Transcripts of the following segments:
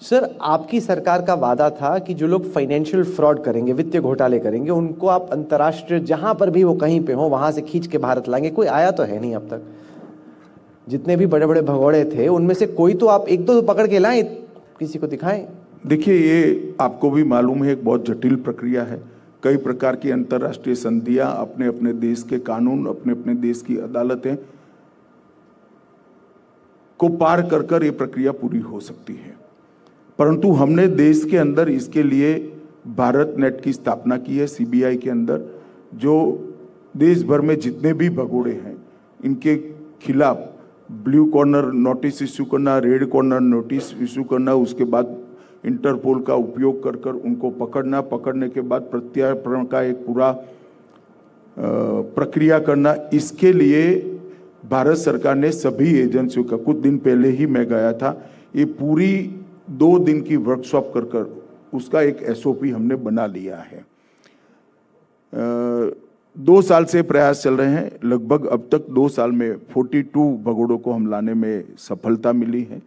Sir, आपकी सरकार का वादा था कि जो लोग फाइनेंशियल फ्रॉड करेंगे, वित्तीय घोटाले करेंगे, उनको आप अंतर्राष्ट्रीय जहां पर भी वो कहीं पे हो वहां से खींच के भारत लाएंगे। कोई आया तो है नहीं अब तक। जितने भी बड़े बड़े भगौड़े थे उनमें से कोई तो आप एक दो तो पकड़ के लाएं, किसी को दिखाएं। देखिए, ये आपको भी मालूम है, एक बहुत जटिल प्रक्रिया है। कई प्रकार की अंतर्राष्ट्रीय संधियां, अपने अपने देश के कानून, अपने अपने देश की अदालतें को पार कर कर ये प्रक्रिया पूरी हो सकती है। परंतु हमने देश के अंदर इसके लिए भारत नेट की स्थापना की है, सीबीआई के अंदर, जो देश भर में जितने भी भगोड़े हैं इनके खिलाफ ब्लू कॉर्नर नोटिस इश्यू करना, रेड कॉर्नर नोटिस इश्यू करना, उसके बाद इंटरपोल का उपयोग कर कर उनको पकड़ना, पकड़ने के बाद प्रत्यार्पण का एक पूरा प्रक्रिया करना। इसके लिए भारत सरकार ने सभी एजेंसियों का, कुछ दिन पहले ही मैं गया था, ये पूरी 2 दिन की वर्कशॉप कर कर उसका एक एसओपी हमने बना लिया है। 2 साल से प्रयास चल रहे हैं। लगभग अब तक 2 साल में 42 भगोड़ों को हम लाने में सफलता मिली है।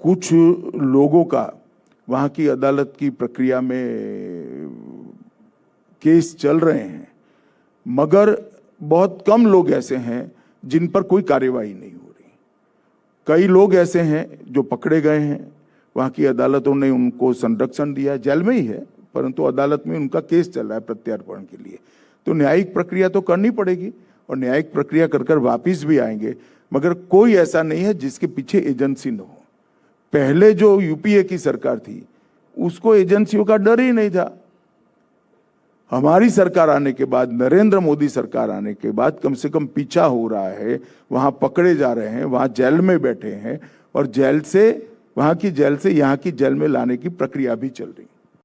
कुछ लोगों का वहाँ की अदालत की प्रक्रिया में केस चल रहे हैं, मगर बहुत कम लोग ऐसे हैं जिन पर कोई कार्यवाही नहीं हो रही। कई लोग ऐसे हैं जो पकड़े गए हैं, वहाँ की अदालतों ने उनको संरक्षण दिया, जेल में ही है, परंतु अदालत में उनका केस चल रहा है प्रत्यार्पण के लिए। तो न्यायिक प्रक्रिया तो करनी पड़ेगी और न्यायिक प्रक्रिया कर कर वापिस भी आएंगे, मगर कोई ऐसा नहीं है जिसके पीछे एजेंसी न हो। पहले जो यूपीए की सरकार थी उसको एजेंसियों का डर ही नहीं था। हमारी सरकार आने के बाद, नरेंद्र मोदी सरकार आने के बाद कम से कम पीछा हो रहा है, वहां पकड़े जा रहे हैं, वहां जेल में बैठे हैं और जेल से, वहां की जेल से यहाँ की जेल में लाने की प्रक्रिया भी चल रही है।